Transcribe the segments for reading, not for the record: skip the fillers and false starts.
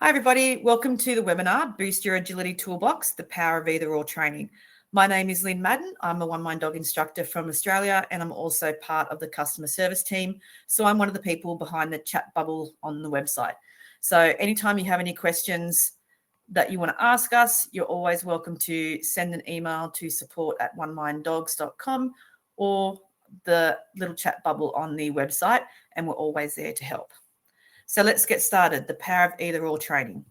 Hi, everybody. Welcome to the webinar, Boost Your Agility Toolbox, the Power of Either Or Training. My name is Lynn Madden. I'm a OneMind Dog instructor from Australia, and I'm also part of the customer service team. So I'm one of the people behind the chat bubble on the website. So anytime you have any questions that you want to ask us, you're always welcome to send an email to support@oneminddogs.com or the little chat bubble on the website, and we're always there to help. So let's get started, the power of either or training.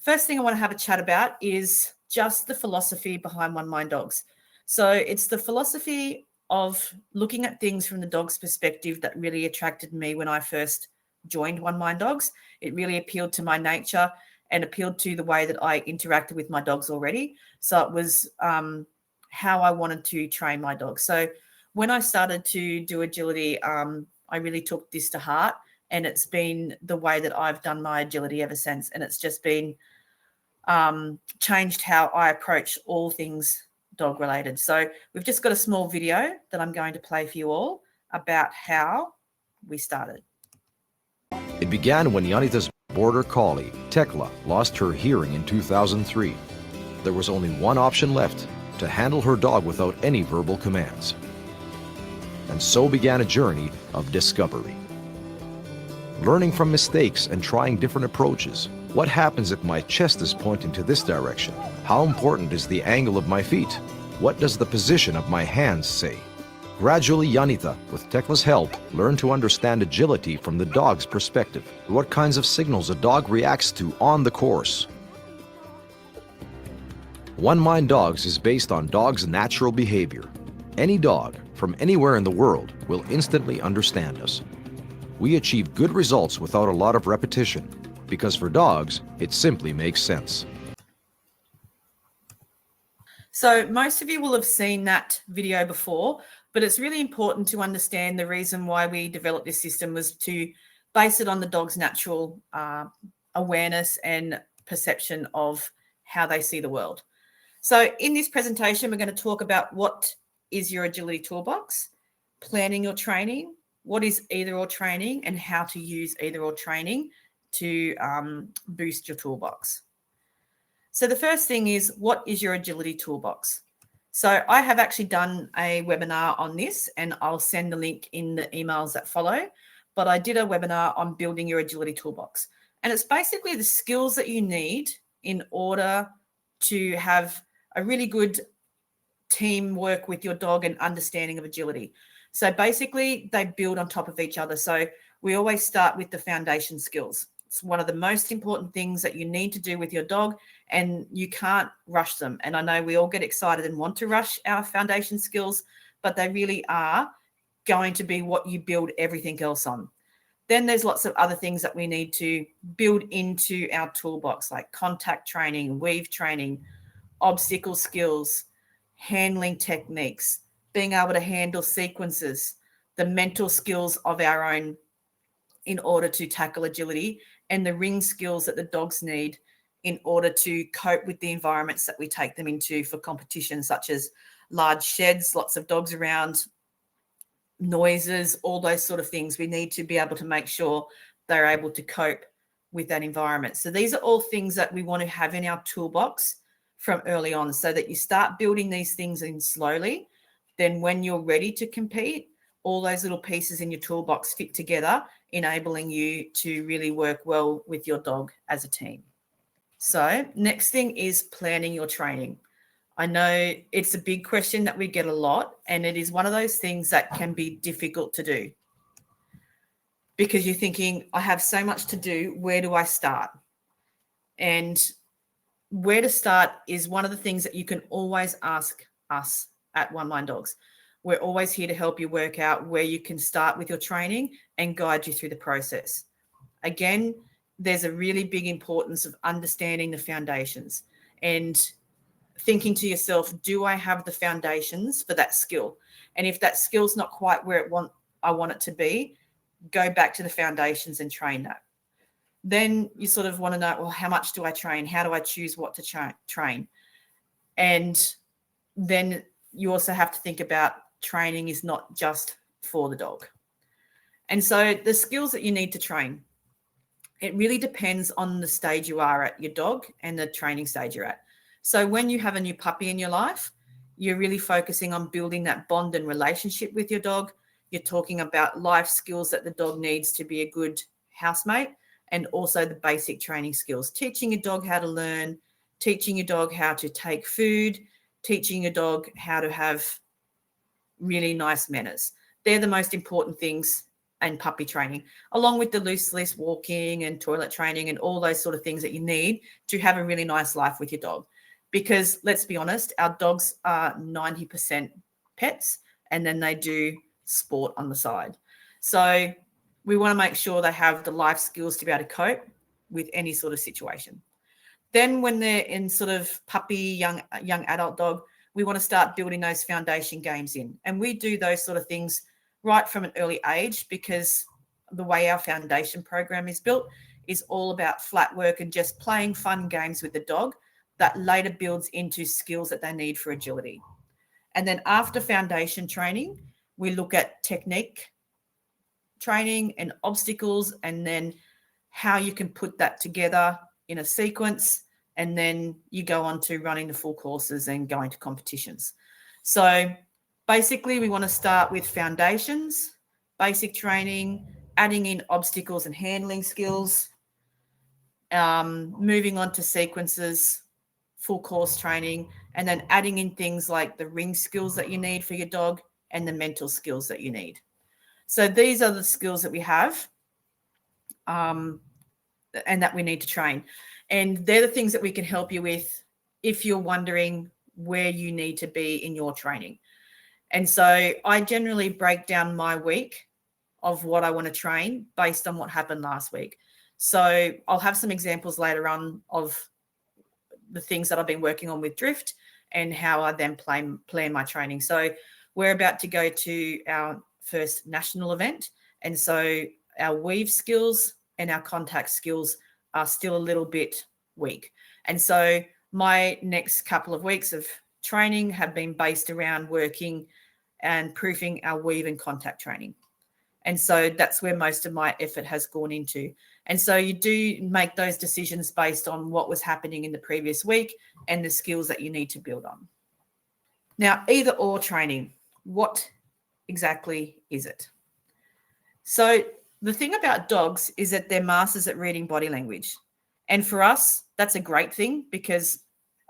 First thing I want to have a chat about is just the philosophy behind OneMind Dogs. So it's the philosophy of looking at things from the dog's perspective that really attracted me when I first joined OneMind Dogs. It really appealed to my nature and appealed to the way that I interacted with my dogs already. So it was how I wanted to train my dogs. So when I started to do agility, I really took this to heart. And it's been the way that I've done my agility ever since. And it's just been changed how I approach all things dog related. So we've just got a small video that I'm going to play for you all about how we started. It began when Janita's Border Collie, Tekla, lost her hearing in 2003. There was only one option left: to handle her dog without any verbal commands. And so began a journey of discovery. Learning from mistakes and trying different approaches. What happens if my chest is pointing to this direction? How important is the angle of my feet? What does the position of my hands say? Gradually, Janita, with Tekla's help, learned to understand agility from the dog's perspective. What kinds of signals a dog reacts to on the course. OneMind Dogs is based on dogs' natural behavior. Any dog, from anywhere in the world, will instantly understand us. We achieve good results without a lot of repetition, because for dogs, it simply makes sense. So most of you will have seen that video before, but it's really important to understand the reason why we developed this system was to base it on the dog's natural awareness and perception of how they see the world. So in this presentation, we're going to talk about what is your agility toolbox, planning your training, what is either or training, and how to use either or training to boost your toolbox. So the first thing is, what is your agility toolbox? So I have actually done a webinar on this, and I'll send the link in the emails that follow. But I did a webinar on building your agility toolbox. And it's basically the skills that you need in order to have a really good teamwork with your dog and understanding of agility. So basically, they build on top of each other. So we always start with the foundation skills. It's one of the most important things that you need to do with your dog, and you can't rush them. And I know we all get excited and want to rush our foundation skills, but they really are going to be what you build everything else on. Then there's lots of other things that we need to build into our toolbox, like contact training, weave training, obstacle skills, handling techniques, being able to handle sequences, the mental skills of our own in order to tackle agility, and the ring skills that the dogs need in order to cope with the environments that we take them into for competition, such as large sheds, lots of dogs around, noises, all those sort of things. We need to be able to make sure they're able to cope with that environment. So these are all things that we want to have in our toolbox from early on, so that you start building these things in slowly. Then when you're ready to compete, all those little pieces in your toolbox fit together, enabling you to really work well with your dog as a team. So next thing is planning your training. I know it's a big question that we get a lot, and it is one of those things that can be difficult to do because you're thinking, I have so much to do, where do I start? And where to start is one of the things that you can always ask us at OneMind Dogs. We're always here to help you work out where you can start with your training and guide you through the process. Again, there's a really big importance of understanding the foundations and thinking to yourself, do I have the foundations for that skill? And if that skill's not quite where I want it to be, go back to the foundations and train that. Then you sort of want to know, well, how much do I train? How do I choose what to train? And then you also have to think about training is not just for the dog. And so the skills that you need to train. It really depends on the stage you are at, your dog, and the training stage you're at. So when you have a new puppy in your life, you're really focusing on building that bond and relationship with your dog. You're talking about life skills that the dog needs to be a good housemate, and also the basic training skills, teaching your dog how to learn, teaching your dog how to take food, teaching your dog how to have really nice manners. They're the most important things in puppy training, along with the loose walking and toilet training and all those sort of things that you need to have a really nice life with your dog. Because let's be honest, our dogs are 90% pets, and then they do sport on the side. So we want to make sure they have the life skills to be able to cope with any sort of situation. Then when they're in sort of puppy, young adult dog, we want to start building those foundation games in. And we do those sort of things right from an early age, because the way our foundation program is built is all about flat work and just playing fun games with the dog that later builds into skills that they need for agility. And then after foundation training, we look at technique training and obstacles, and then how you can put that together in a sequence, and then you go on to running the full courses and going to competitions. So basically, we want to start with foundations, basic training, adding in obstacles and handling skills, moving on to sequences, full course training, and then adding in things like the ring skills that you need for your dog and the mental skills that you need. So these are the skills that we have and that we need to train. And they're the things that we can help you with if you're wondering where you need to be in your training. And so I generally break down my week of what I want to train based on what happened last week. So I'll have some examples later on of the things that I've been working on with Drift and how I then plan my training. So we're about to go to our first national event. And so our weave skills and our contact skills are still a little bit weak. And so my next couple of weeks of training have been based around working and proofing our weave and contact training. And so that's where most of my effort has gone into. And so you do make those decisions based on what was happening in the previous week and the skills that you need to build on. Now, either or training, what exactly is it? So the thing about dogs is that they're masters at reading body language. And for us, that's a great thing, because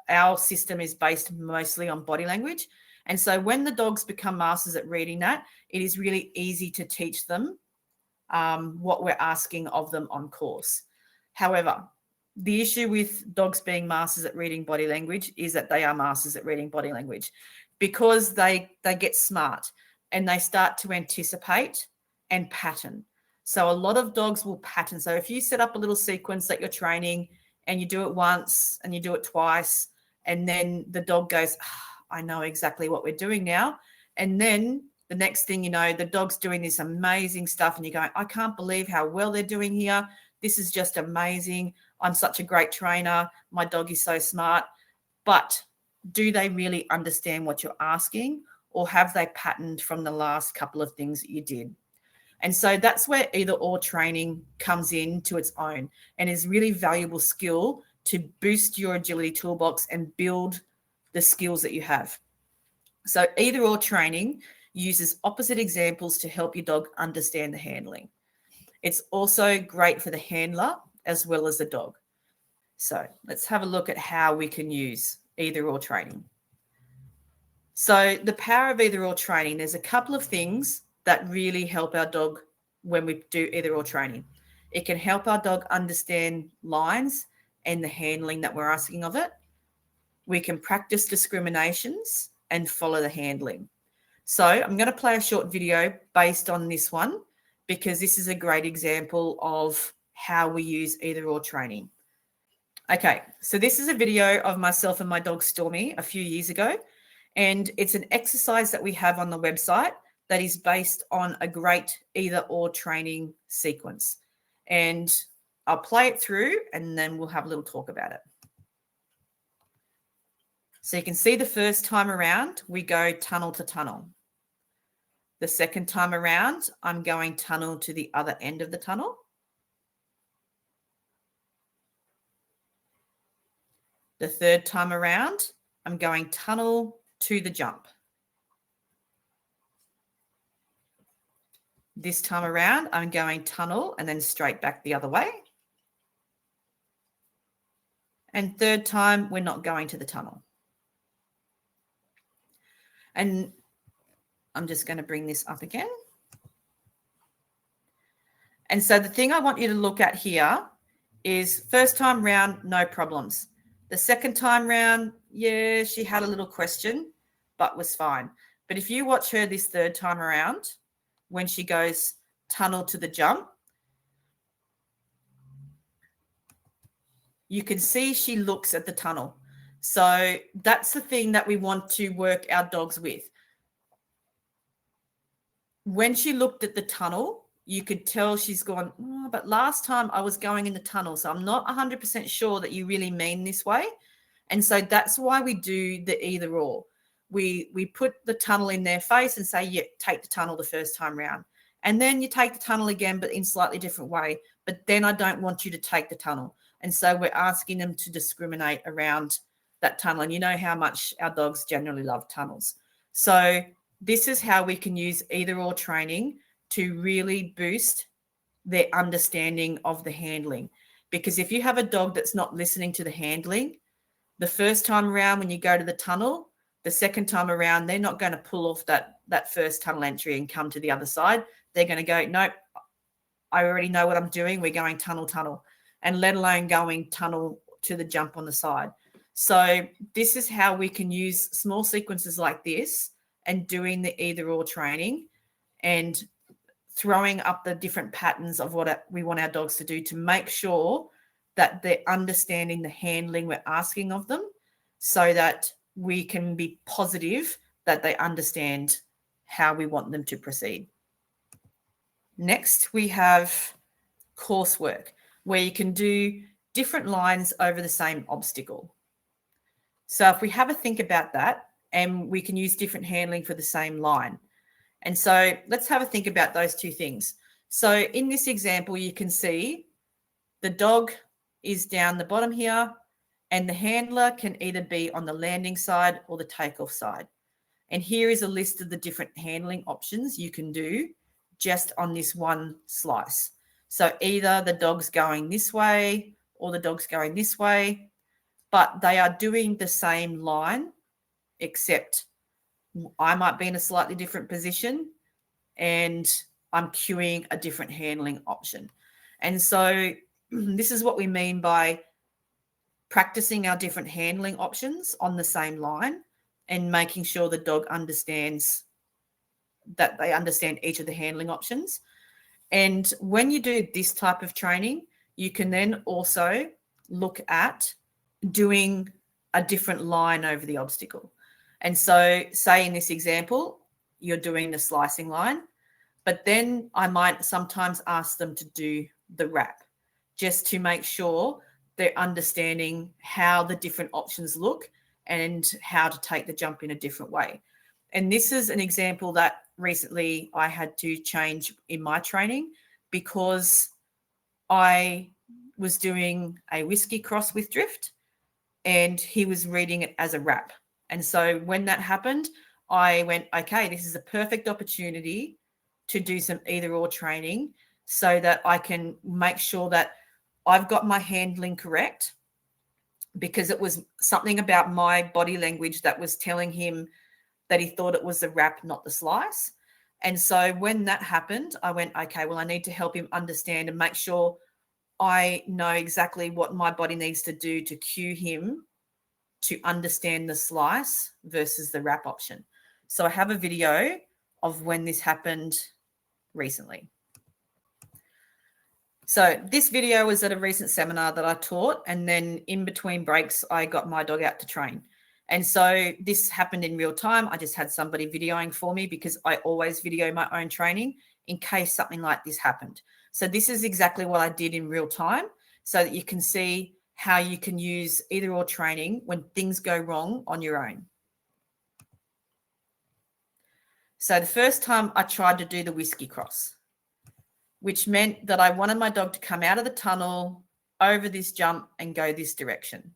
our system is based mostly on body language. And so when the dogs become masters at reading that, it is really easy to teach them what we're asking of them on course. However, the issue with dogs being masters at reading body language is that they are masters at reading body language, because they get smart and they start to anticipate and pattern. So a lot of dogs will pattern. So if you set up a little sequence that you're training and you do it once and you do it twice, and then the dog goes, I know exactly what we're doing now. And then the next thing you know, the dog's doing this amazing stuff and you're going, I can't believe how well they're doing here. This is just amazing. I'm such a great trainer. My dog is so smart. But do they really understand what you're asking, or have they patterned from the last couple of things that you did? And so that's where either or training comes into its own and is really valuable skill to boost your agility toolbox and build the skills that you have. So either or training uses opposite examples to help your dog understand the handling. It's also great for the handler as well as the dog. So let's have a look at how we can use either or training. So the power of either or training, there's a couple of things that really help our dog when we do either or training. It can help our dog understand lines and the handling that we're asking of it. We can practice discriminations and follow the handling. So I'm going to play a short video based on this one, because this is a great example of how we use either or training. Okay, so this is a video of myself and my dog Stormy a few years ago, and it's an exercise that we have on the website that is based on a great either or training sequence. And I'll play it through and then we'll have a little talk about it. So you can see the first time around, we go tunnel to tunnel. The second time around, I'm going tunnel to the other end of the tunnel. The third time around, I'm going tunnel to the jump. This time around, I'm going tunnel and then straight back the other way. And third time, we're not going to the tunnel. And I'm just going to bring this up again. And so the thing I want you to look at here is first time round, no problems. The second time round, yeah, she had a little question, but was fine. But if you watch her this third time around, when she goes tunnel to the jump, you can see she looks at the tunnel. So that's the thing that we want to work our dogs with. When she looked at the tunnel, you could tell she's gone, oh, but last time I was going in the tunnel, so I'm not 100% sure that you really mean this way. And so that's why we do the either or. We put the tunnel in their face and say, yeah, take the tunnel the first time round. And then you take the tunnel again, but in slightly different way. But then I don't want you to take the tunnel. And so we're asking them to discriminate around that tunnel. And you know how much our dogs generally love tunnels. So this is how we can use either or training to really boost their understanding of the handling. Because if you have a dog that's not listening to the handling, the first time around when you go to the tunnel, the second time around, they're not going to pull off that first tunnel entry and come to the other side. They're going to go, nope, I already know what I'm doing. We're going tunnel, tunnel, and let alone going tunnel to the jump on the side. So this is how we can use small sequences like this and doing the either or training and throwing up the different patterns of what we want our dogs to do to make sure that they're understanding the handling we're asking of them so that we can be positive that they understand how we want them to proceed. Next, we have coursework, where you can do different lines over the same obstacle. So if we have a think about that, and we can use different handling for the same line. And so let's have a think about those two things. So in this example, you can see the dog is down the bottom here, and the handler can either be on the landing side or the takeoff side. And here is a list of the different handling options you can do just on this one slice. So either the dog's going this way or the dog's going this way, but they are doing the same line, except I might be in a slightly different position and I'm cueing a different handling option. And so this is what we mean by practicing our different handling options on the same line and making sure the dog understands that they understand each of the handling options. And when you do this type of training, you can then also look at doing a different line over the obstacle. And so say in this example, you're doing the slicing line, but then I might sometimes ask them to do the wrap just to make sure they're understanding how the different options look and how to take the jump in a different way. And this is an example that recently I had to change in my training because I was doing a whiskey cross with drift and he was reading it as a wrap. And so when that happened, I went, okay, this is a perfect opportunity to do some either or training so that I can make sure that I've got my handling correct, because it was something about my body language that was telling him that he thought it was the wrap, not the slice. And so when that happened, I went, okay, well, I need to help him understand and make sure I know exactly what my body needs to do to cue him to understand the slice versus the wrap option. So I have a video of when this happened recently. So this video was at a recent seminar that I taught, and then in between breaks, I got my dog out to train. And so this happened in real time. I just had somebody videoing for me because I always video my own training in case something like this happened. So this is exactly what I did in real time so that you can see how you can use either or training when things go wrong on your own. So the first time I tried to do the whiskey cross, which meant that I wanted my dog to come out of the tunnel over this jump and go this direction.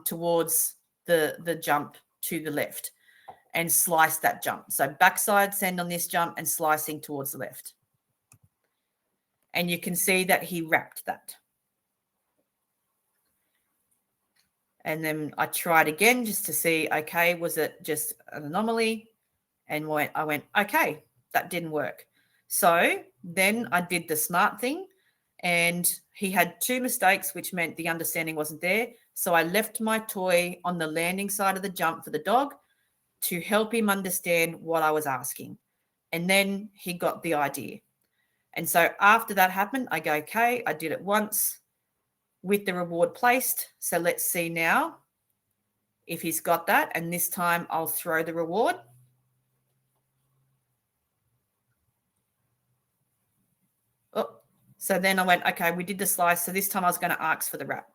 towards the jump to the left and slice that jump. So backside send on this jump and slicing towards the left. And you can see that he wrapped that. And then I tried again just to see, okay, was it just an anomaly? And I went, okay, that didn't work. So then I did the smart thing, and he had 2 mistakes, which meant the understanding wasn't there. So I left my toy on the landing side of the jump for the dog to help him understand what I was asking. And then he got the idea. And so after that happened, I go, okay, I did it once with the reward placed. So let's see now if he's got that. And this time I'll throw the reward. Oh, so then I went, okay, we did the slice. So this time I was going to ask for the wrap.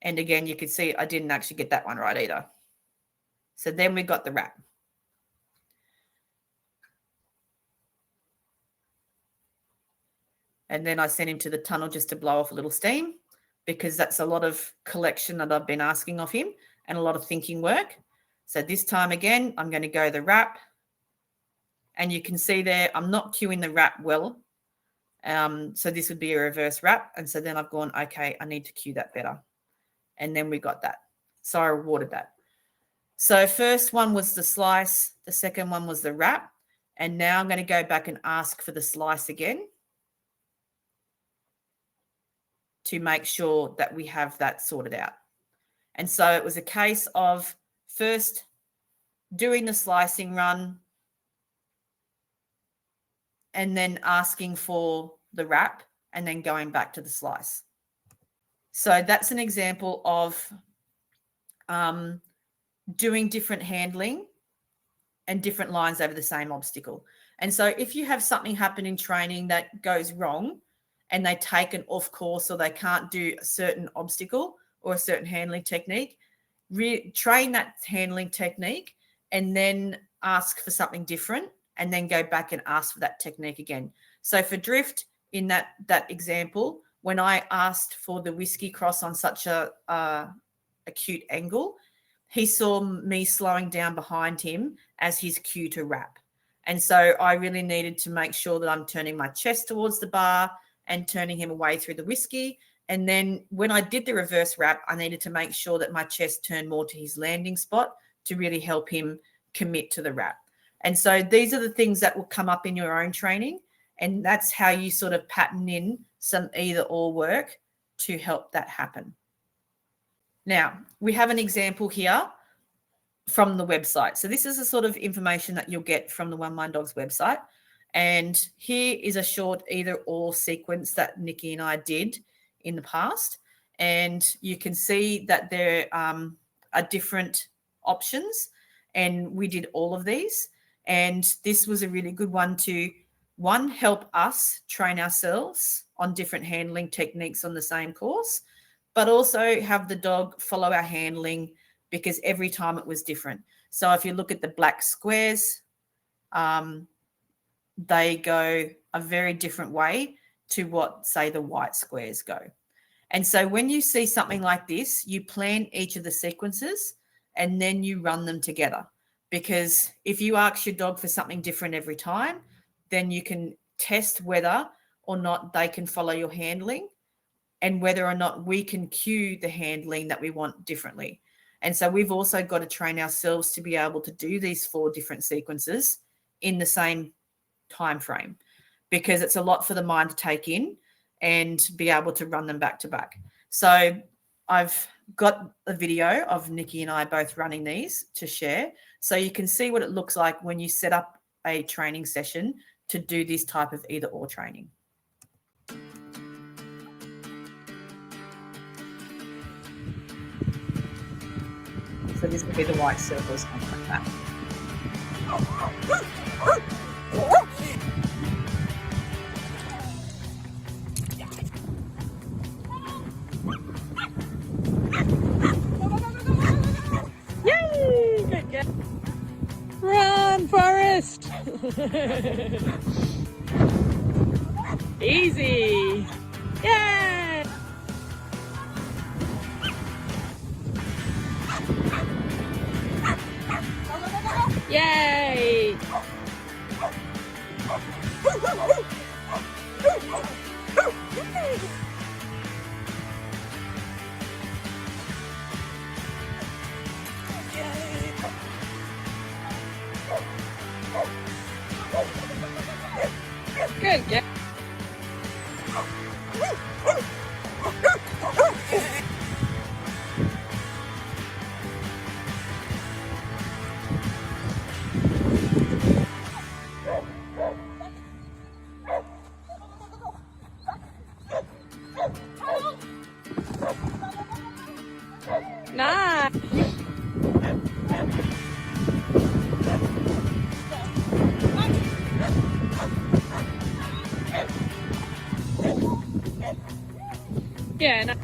And again, you could see I didn't actually get that one right either. So then we got the wrap. And then I sent him to the tunnel just to blow off a little steam, because that's a lot of collection that I've been asking of him and a lot of thinking work. So this time again, I'm going to go the wrap. And you can see there, I'm not cueing the wrap well. So this would be a reverse wrap. And so then I've gone, okay, I need to cue that better. And then we got that. So I rewarded that. So first one was the slice. The second one was the wrap. And now I'm going to go back and ask for the slice again to make sure that we have that sorted out. And so it was a case of first doing the slicing run and then asking for the wrap and then going back to the slice. So that's an example of doing different handling and different lines over the same obstacle. And so if you have something happen in training that goes wrong and they take an off course or they can't do a certain obstacle or a certain handling technique, train that handling technique and then ask for something different and then go back and ask for that technique again. So for drift, in that example, when I asked for the whiskey cross on such a acute angle, he saw me slowing down behind him as his cue to wrap. And so I really needed to make sure that I'm turning my chest towards the bar and turning him away through the whiskey. And then when I did the reverse wrap, I needed to make sure that my chest turned more to his landing spot to really help him commit to the wrap. And so these are the things that will come up in your own training. And that's how you sort of pattern in some either or work to help that happen. Now, we have an example here from the website. So this is the sort of information that you'll get from the OneMind Dogs website. And here is a short either or sequence that Nikki and I did in the past. And you can see that there are different options. And we did all of these. And this was a really good one to, one, help us train ourselves on different handling techniques on the same course, but also have the dog follow our handling because every time it was different. So if you look at the black squares, they go a very different way to what, say, the white squares go. And so when you see something like this, you plan each of the sequences and then you run them together. Because if you ask your dog for something different every time, then you can test whether or not they can follow your handling and whether or not we can cue the handling that we want differently. And so we've also got to train ourselves to be able to do these 4 different sequences in the same time frame, because it's a lot for the mind to take in and be able to run them back to back. So I've got a video of Nikki and I both running these to share, so you can see what it looks like when you set up a training session to do this type of either or training. So this would be the white circles like that. Yay! Good, good. Run, Forrest! Easy! Yay! Yay! Good, yeah. Nice. Yeah.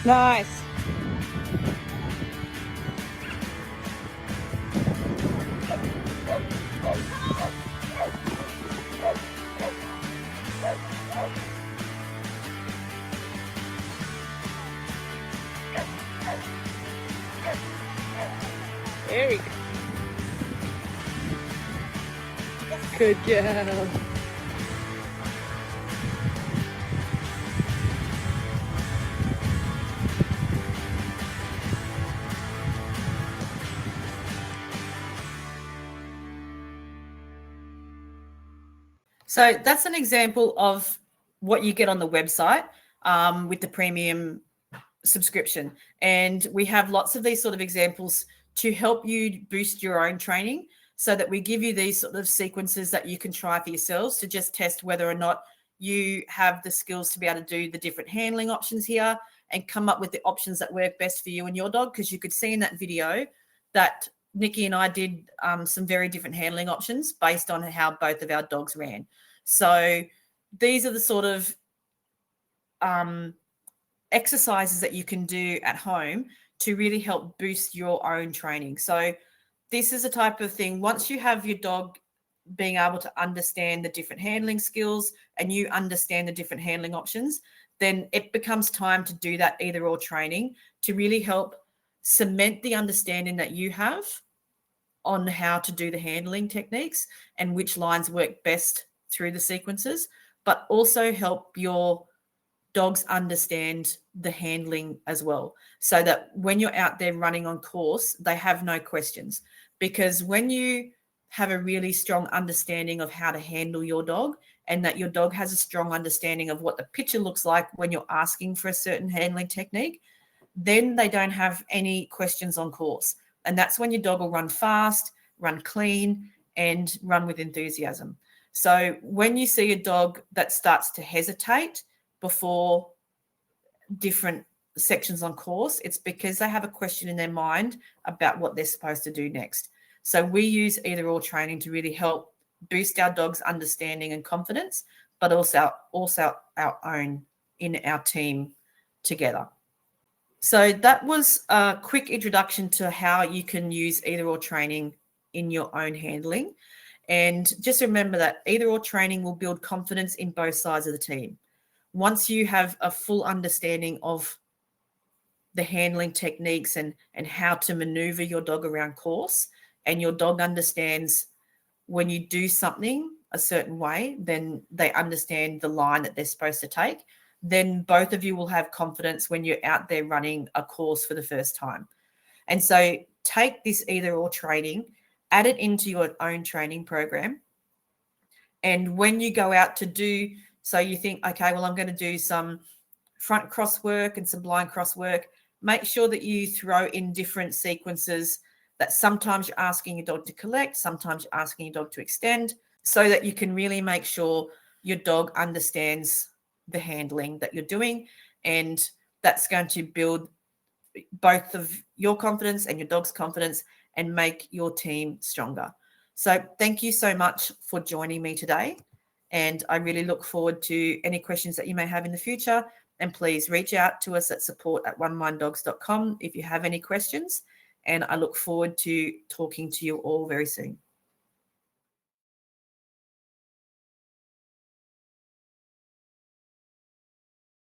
Nice. Very good. Good girl. So that's an example of what you get on the website with the premium subscription. And we have lots of these sort of examples to help you boost your own training, so that we give you these sort of sequences that you can try for yourselves to just test whether or not you have the skills to be able to do the different handling options here and come up with the options that work best for you and your dog. Because you could see in that video that Nikki and I did some very different handling options based on how both of our dogs ran. So these are the sort of exercises that you can do at home to really help boost your own training. So this is a type of thing, once you have your dog being able to understand the different handling skills and you understand the different handling options, then it becomes time to do that either or training to really help cement the understanding that you have on how to do the handling techniques and which lines work best through the sequences, but also help your dogs understand the handling as well, so that when you're out there running on course, they have no questions. Because when you have a really strong understanding of how to handle your dog, and that your dog has a strong understanding of what the picture looks like when you're asking for a certain handling technique, then they don't have any questions on course. And that's when your dog will run fast, run clean, and run with enthusiasm. So when you see a dog that starts to hesitate before different sections on course, it's because they have a question in their mind about what they're supposed to do next. So we use either or training to really help boost our dog's understanding and confidence, but also our own in our team together. So that was a quick introduction to how you can use either or training in your own handling. And just remember that either or training will build confidence in both sides of the team. Once you have a full understanding of the handling techniques and how to maneuver your dog around course, and your dog understands when you do something a certain way, then they understand the line that they're supposed to take, then both of you will have confidence when you're out there running a course for the first time. And so take this either or training, add it into your own training program. And when you go out to do, so you think, okay, well, I'm going to do some front cross work and some blind cross work, make sure that you throw in different sequences that sometimes you're asking your dog to collect, sometimes you're asking your dog to extend, so that you can really make sure your dog understands the handling that you're doing. And that's going to build both of your confidence and your dog's confidence and make your team stronger. So thank you so much for joining me today. And I really look forward to any questions that you may have in the future. And please reach out to us at support@oneminddogs.com if you have any questions. and I look forward to talking to you all very soon.